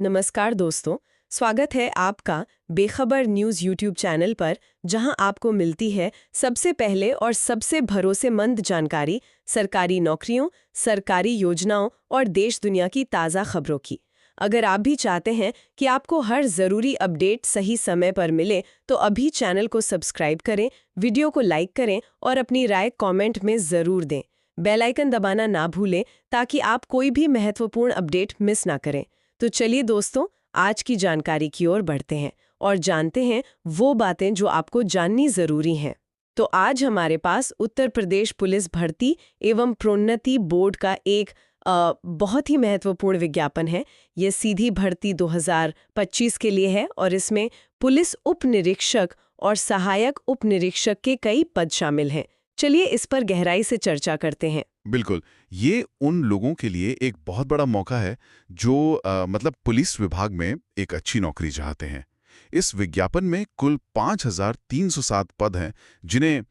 नमस्कार दोस्तों, स्वागत है आपका बेखबर न्यूज़ यूट्यूब चैनल पर, जहां आपको मिलती है सबसे पहले और सबसे भरोसेमंद जानकारी सरकारी नौकरियों, सरकारी योजनाओं और देश दुनिया की ताज़ा खबरों की। अगर आप भी चाहते हैं कि आपको हर ज़रूरी अपडेट सही समय पर मिले, तो अभी चैनल को सब्सक्राइब करें, वीडियो को लाइक करें और अपनी राय कमेंट में ज़रूर दें। बेल आइकन दबाना ना भूलें ताकि आप कोई भी महत्वपूर्ण अपडेट मिस ना करें। तो चलिए दोस्तों, आज की जानकारी की ओर बढ़ते हैं और जानते हैं वो बातें जो आपको जाननी जरूरी हैं। तो आज हमारे पास उत्तर प्रदेश पुलिस भर्ती एवं प्रोन्नति बोर्ड का एक बहुत ही महत्वपूर्ण विज्ञापन है। ये सीधी भर्ती 2025 के लिए है और इसमें पुलिस उप निरीक्षक और सहायक उप निरीक्षक के कई पद शामिल हैं। चलिए इस पर गहराई से चर्चा करते हैं। बिल्कुल। ये उन लोगों के लिए एक बहुत बड़ा मौका है जो मतलब पुलिस विभाग में एक अच्छी नौकरी चाहते हैं। इस विज्ञापन में कुल 5,307 पद हैं, जिन्हें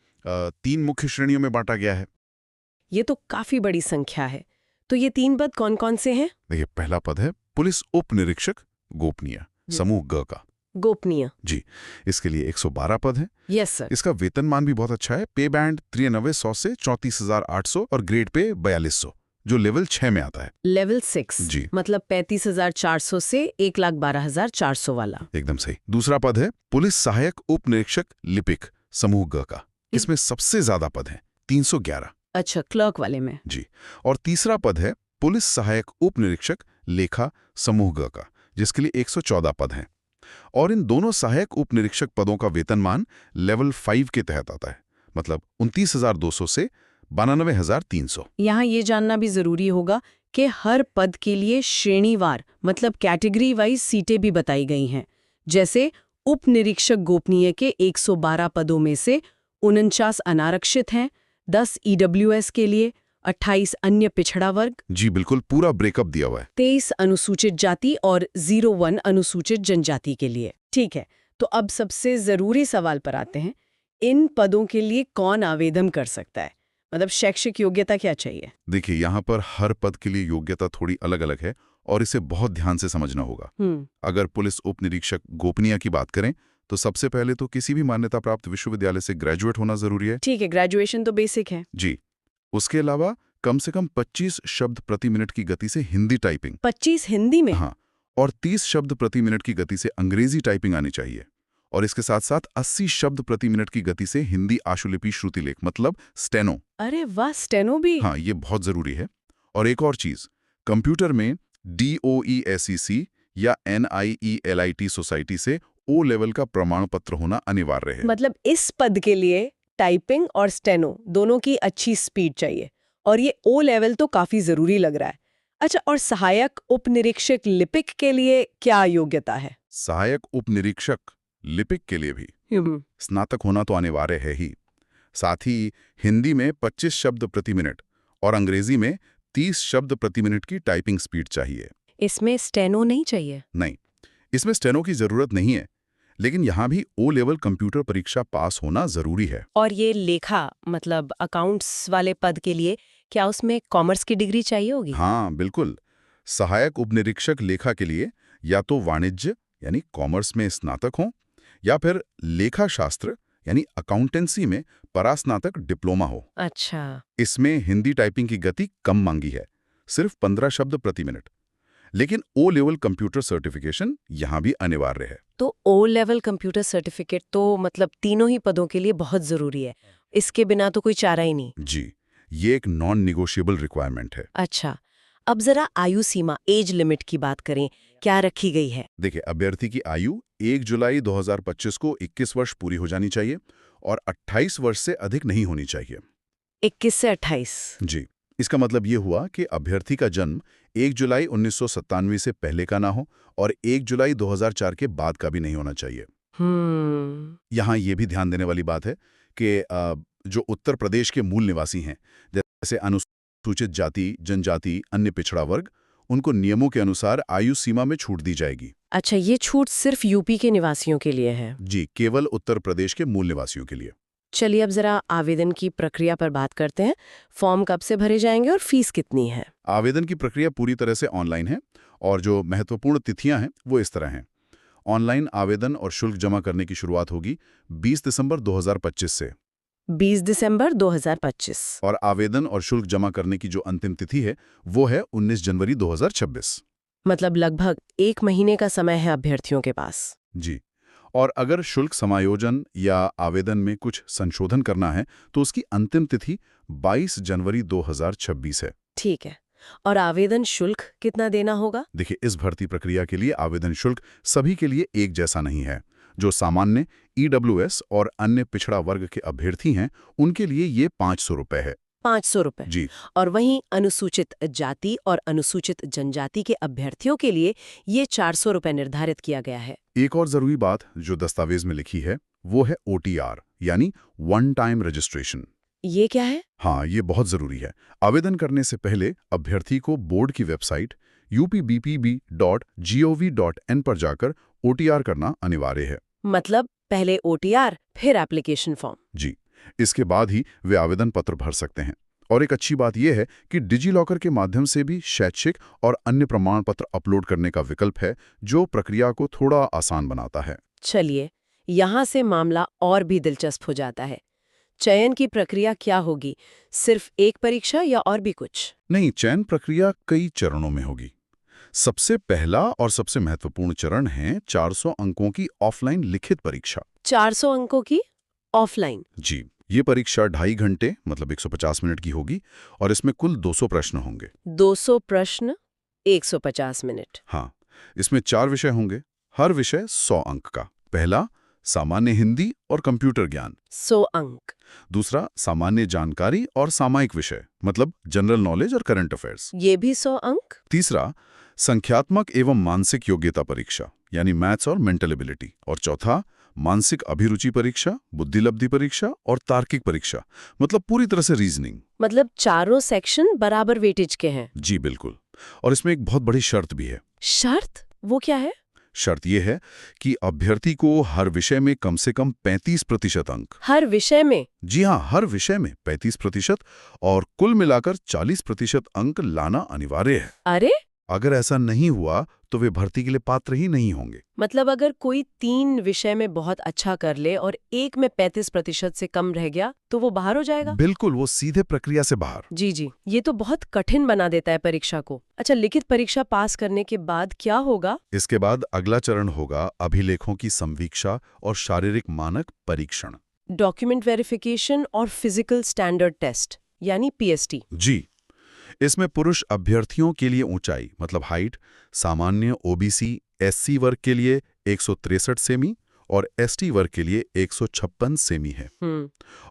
3 मुख्य श्रेणियों में बांटा गया है। ये तो काफी बड़ी संख्या है। तो ये 3 पद कौन-कौन से हैं? देखिए, पहला पद है पुलिस उप निरीक्षक गोपनीय, समूह ग का। गोपनीय। जी, इसके लिए 112 पद हैं। Yes sir. इसका वेतनमान भी बहुत अच्छा है। पे बैंड 9300 से 34,800 और ग्रेड पे 4200, जो लेवल 6 में आता है। लेवल 6 जी, मतलब 35,400 से 1,12,400 वाला। एकदम सही। दूसरा पद है पुलिस सहायक उप निरीक्षक लिपिक, समूह ग का। इसमें सबसे ज्यादा पद हैं, 311। अच्छा, क्लर्क वाले में। जी, और तीसरा पद है पुलिस सहायक उप निरीक्षक लेखा, समूह ग का, जिसके लिए 114 पद हैं। और इन दोनों सहायक उप निरीक्षक पदों का वेतनमान लेवल 5 के तहत आता है, मतलब 29,200 से 92,300। यहाँ ये जानना भी जरूरी होगा कि हर पद के लिए श्रेणीवार मतलब कैटेगरी वाइज सीटें भी बताई गई हैं। जैसे उप निरीक्षक गोपनीय के 112 पदों में से 49 अनारक्षित हैं, 10 ईडब्ल्यूएस के लिए, 28 अन्य पिछड़ा वर्ग, जी बिल्कुल, पूरा ब्रेकअप दिया हुआ है। 23 अनुसूचित जाति और 01 अनुसूचित जनजाति के लिए। ठीक है, तो अब सबसे जरूरी सवाल पर आते हैं। इन पदों के लिए कौन आवेदन कर सकता है? मतलब शैक्षिक योग्यता क्या चाहिए? देखिए, यहाँ पर हर पद के लिए योग्यता थोड़ी अलग-अलग है और इसे बहुत ध्यान से समझना होगा। अगर पुलिस उप निरीक्षक गोपनीय की बात करें, तो सबसे पहले तो किसी भी मान्यता प्राप्त विश्वविद्यालय से ग्रेजुएट होना जरूरी है। ठीक है, ग्रेजुएशन तो बेसिक है। जी, उसके अलावा कम से कम 25 शब्द प्रति मिनट की गति से हिंदी टाइपिंग। 25 हिंदी में? हाँ, और 30 शब्द प्रति मिनट की गति से अंग्रेजी टाइपिंग आनी चाहिए। और इसके साथ साथ 80 शब्द प्रति मिनट की गति से हिंदी आशुलिपि श्रुतिलेख, मतलब स्टेनो। अरे वाह, स्टेनो भी? हाँ, ये बहुत जरूरी है। और एक और चीज, कंप्यूटर में DOE-SEC या NIELIT सोसाइटी से O लेवल का प्रमाण पत्र होना अनिवार्य है। मतलब इस पद के लिए टाइपिंग और स्टेनो दोनों की अच्छी स्पीड चाहिए और ये O लेवल तो काफी जरूरी लग रहा है। अच्छा, और सहायक उप निरीक्षक लिपिक के लिए क्या योग्यता है? सहायक उप निरीक्षक लिपिक के लिए भी स्नातक होना तो अनिवार्य है ही। साथ ही हिंदी में 25 शब्द प्रति मिनट और अंग्रेजी में 30 शब्द प्रति मिनट की टाइपिंग स्पीड चाहिए। इसमें स्टेनो नहीं चाहिए? नहीं, इसमें स्टेनो की जरूरत नहीं है, लेकिन यहाँ भी O लेवल कंप्यूटर परीक्षा पास होना जरूरी है। और ये लेखा मतलब अकाउंट्स वाले पद के लिए क्या उसमें कॉमर्स की डिग्री चाहिए होगी? हाँ बिल्कुल, सहायक उपनिरीक्षक लेखा के लिए या तो वाणिज्य यानी कॉमर्स में स्नातक हो, या फिर लेखा शास्त्र यानी अकाउंटेंसी में परास्नातक डिप्लोमा हो। अच्छा। इसमें हिंदी टाइपिंग की गति कम मांगी है, सिर्फ 15 शब्द प्रति मिनट, लेकिन O लेवल कंप्यूटर सर्टिफिकेशन यहाँ भी अनिवार्य है। तो O लेवल कंप्यूटर सर्टिफिकेट तो मतलब तीनों ही पदों के लिए बहुत जरूरी है, इसके बिना तो कोई चारा ही नहीं। जी, ये एक नॉन निगोशिएबल रिक्वायरमेंट है। अच्छा, अब जरा आयु सीमा एज लिमिट की बात करें, क्या रखी गई है? देखिए, अभ्यर्थी की आयु 1 जुलाई 2025 को 21 वर्ष पूरी हो जानी चाहिए और 28 वर्ष से अधिक नहीं होनी चाहिए। 21 से 28? जी, इसका मतलब ये हुआ कि अभ्यर्थी का जन्म 1 जुलाई 1997 से पहले का ना हो और 1 जुलाई 2004 के बाद का भी नहीं होना चाहिए। यहाँ ये भी ध्यान देने वाली बात है कि जो उत्तर प्रदेश के मूल निवासी हैं, जैसे अनुसूचित जाति, जनजाति, अन्य पिछड़ा वर्ग, उनको नियमों के अनुसार आयु सीमा में छूट दी जाएगी। अच्छा, ये छूट सिर्फ यूपी के निवासियों के लिए है? जी, केवल उत्तर प्रदेश के मूल निवासियों के लिए। चलिए अब जरा आवेदन की प्रक्रिया पर बात करते हैं। फॉर्म कब से भरे जाएंगे और फीस कितनी है? आवेदन की प्रक्रिया पूरी तरह से ऑनलाइन है और जो महत्वपूर्ण तिथियां हैं वो इस तरह हैं। ऑनलाइन आवेदन और शुल्क जमा करने की शुरुआत होगी 20 दिसंबर 2025 से 20 दिसंबर 2025। और आवेदन और शुल्क जमा करने की जो अंतिम तिथि है वो है 19 जनवरी 2026। मतलब लगभग 1 महीने का समय है अभ्यर्थियों के पास। जी। और अगर शुल्क समायोजन या आवेदन में कुछ संशोधन करना है तो उसकी अंतिम तिथि 22 जनवरी 2026 है। ठीक है। और आवेदन शुल्क कितना देना होगा? देखिए, इस भर्ती प्रक्रिया के लिए आवेदन शुल्क सभी के लिए एक जैसा नहीं है। जो सामान्य ईडब्ल्यूएस और अन्य पिछड़ा वर्ग के अभ्यर्थी हैं उनके लिए ये 500 रुपए है। 500 रुपए। जी। और वहीं अनुसूचित जाति और अनुसूचित जनजाति के अभ्यर्थियों के लिए ये 400 रुपए निर्धारित किया गया है। एक और जरूरी बात जो दस्तावेज में लिखी है वो है OTR यानी वन टाइम रजिस्ट्रेशन। ये क्या है? हाँ, ये बहुत जरूरी है। आवेदन करने से पहले अभ्यर्थी को बोर्ड की वेबसाइट upbpb.gov.in पर जाकर OTR करना अनिवार्य है। मतलब पहले OTR फिर एप्लीकेशन फॉर्म। जी। इसके बाद ही वे आवेदन पत्र भर सकते हैं। और एक अच्छी बात यह है कि डिजी लॉकर के माध्यम से भी शैक्षिक और अन्य प्रमाण पत्र अपलोड करने का विकल्प है जो प्रक्रिया को थोड़ा आसान बनाता है। चलिए, यहाँ से मामला और भी दिलचस्प हो जाता है। चयन की प्रक्रिया क्या होगी? सिर्फ एक परीक्षा या और भी कुछ? नहीं, चयन प्रक्रिया कई चरणों में होगी। सबसे पहला और सबसे महत्वपूर्ण चरण है 400 अंकों की ऑफलाइन लिखित परीक्षा। 400 अंकों की ऑफलाइन? जी। ये परीक्षा 2.5 घंटे मतलब 150 मिनट की होगी और इसमें कुल 200 प्रश्न होंगे। 200 प्रश्न, 150 मिनट। हाँ, इसमें 4 विषय होंगे, हर विषय 100 अंक का। पहला सामान्य हिंदी और कंप्यूटर ज्ञान, 100 अंक। दूसरा सामान्य जानकारी और सामायिक विषय मतलब जनरल नॉलेज और करंट अफेयर्स, ये भी 100 अंक। तीसरा संख्यात्मक एवं मानसिक योग्यता परीक्षा यानी मैथ्स और मेंटल एबिलिटी, और चौथा मानसिक अभिरुचि परीक्षा, बुद्धिलब्धि परीक्षा और तार्किक परीक्षा मतलब पूरी तरह से रीजनिंग। मतलब चारों सेक्शन बराबर वेटेज के हैं? जी बिल्कुल। और इसमें एक बहुत बड़ी शर्त भी है। शर्त? वो क्या है? शर्त यह है कि अभ्यर्थी को हर विषय में कम से कम 35% अंक। हर विषय में? जी हाँ, हर विषय में 35% और कुल मिलाकर 40% अंक लाना अनिवार्य है। अरे, अगर ऐसा नहीं हुआ तो वे भर्ती के लिए पात्र ही नहीं होंगे। मतलब अगर कोई 3 विषय में बहुत अच्छा कर ले और एक में 35% से कम रह गया तो वो बाहर हो जाएगा? बिल्कुल, वो सीधे प्रक्रिया से बाहर। जी जी, ये तो बहुत कठिन बना देता है परीक्षा को। अच्छा, लिखित परीक्षा पास करने के बाद क्या होगा? इसके बाद अगला चरण होगा अभिलेखों की संवीक्षा और शारीरिक मानक परीक्षण। डॉक्यूमेंट वेरिफिकेशन और फिजिकल स्टैंडर्ड टेस्ट यानी PST। जी। इसमें पुरुष अभ्यर्थियों के लिए ऊंचाई मतलब हाइट सामान्य OBC SC वर्ग के लिए 163 सेमी और ST वर्ग के लिए 156 सेमी है।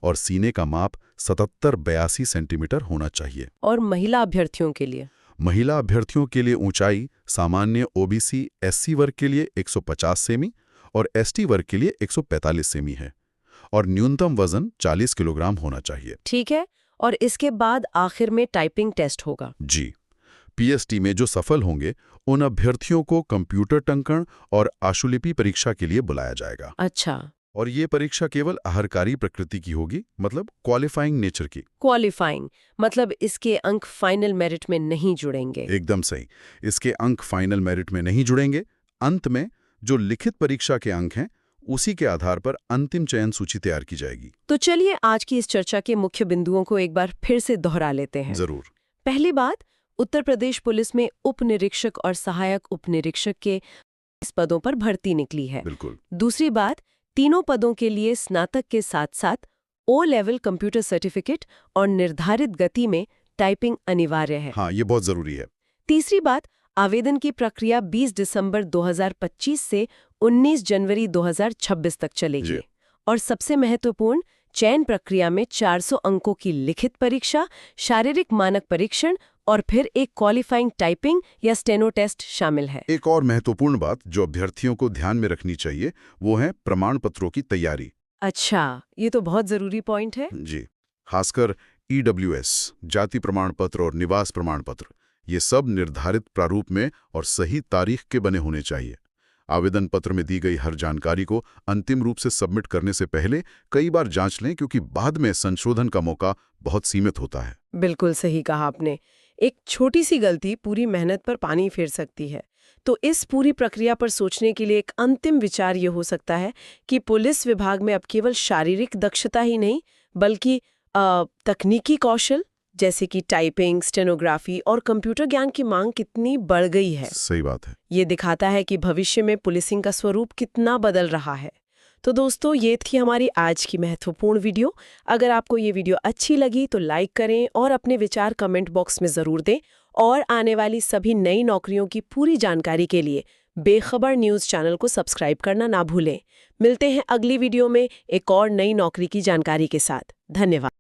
और सीने का माप 77-82 सेंटीमीटर होना चाहिए। और महिला अभ्यर्थियों के लिए? महिला अभ्यर्थियों के लिए ऊंचाई सामान्य OBC SC वर्ग के लिए 150 सेमी और ST वर्ग के लिए 145 सेमी है। और न्यूनतम वजन 40 किलोग्राम होना चाहिए। ठीक है। और इसके बाद आखिर में टाइपिंग टेस्ट होगा? जी। PST में जो सफल होंगे उन अभ्यर्थियों को कंप्यूटर टंकण और आशुलिपि परीक्षा के लिए बुलाया जाएगा। अच्छा। और ये परीक्षा केवल अहर्कारी प्रकृति की होगी मतलब क्वालिफाइंग नेचर की। क्वालिफाइंग मतलब इसके अंक फाइनल मेरिट में नहीं जुड़ेंगे? एकदम सही, इसके अंक फाइनल मेरिट में नहीं जुड़ेंगे। अंत में जो लिखित परीक्षा के अंक हैं उसी के आधार पर अंतिम चयन सूची तैयार की जाएगी। तो चलिए आज की इस चर्चा के मुख्य बिंदुओं को एक बार फिर से दोहरा लेते हैं। जरूर। पहली बात, उत्तर प्रदेश पुलिस में उप निरीक्षक और सहायक उप निरीक्षक के 20 पदों पर भर्ती निकली है। बिल्कुल। दूसरी बात, तीनों पदों के लिए स्नातक के साथ साथ O लेवल कंप्यूटर सर्टिफिकेट और निर्धारित गति में टाइपिंग अनिवार्य है। हाँ, ये बहुत जरूरी है। तीसरी बात, आवेदन की प्रक्रिया 20 दिसंबर 2025 से 19 जनवरी 2026 तक चलेगी। और सबसे महत्वपूर्ण, चयन प्रक्रिया में 400 अंकों की लिखित परीक्षा, शारीरिक मानक परीक्षण और फिर एक क्वालिफाइंग टाइपिंग या स्टेनो टेस्ट शामिल है। एक और महत्वपूर्ण बात जो अभ्यर्थियों को ध्यान में रखनी चाहिए वो है प्रमाण पत्रों की तैयारी। अच्छा, ये तो बहुत जरूरी पॉइंट है। जी। खासकर EWS जाति प्रमाण पत्र और निवास प्रमाण पत्र, ये सब निर्धारित प्रारूप में और सही तारीख के बने होने चाहिए। आवेदन पत्र में दी गई हर जानकारी को अंतिम रूप से सबमिट करने से पहले कई बार जांच लें, क्योंकि बाद में संशोधन का मौका बहुत सीमित होता है। बिल्कुल सही कहा आपने। एक छोटी सी गलती पूरी मेहनत पर पानी फेर सकती है। तो इस पूरी प्रक्रिया पर सोचने के लिए एक अंतिम विचार ये हो सकता है कि पुलिस विभाग में अब केवल शारीरिक दक्षता ही नहीं, बल्कि तकनीकी कौशल जैसे कि टाइपिंग, स्टेनोग्राफी और कंप्यूटर ज्ञान की मांग कितनी बढ़ गई है। सही बात है। ये दिखाता है कि भविष्य में पुलिसिंग का स्वरूप कितना बदल रहा है। तो दोस्तों, ये थी हमारी आज की महत्वपूर्ण वीडियो। अगर आपको ये वीडियो अच्छी लगी तो लाइक करें और अपने विचार कमेंट बॉक्स में ज़रूर दें। और आने वाली सभी नई नौकरियों की पूरी जानकारी के लिए बेखबर न्यूज़ चैनल को सब्सक्राइब करना ना भूलें। मिलते हैं अगली वीडियो में एक और नई नौकरी की जानकारी के साथ। धन्यवाद।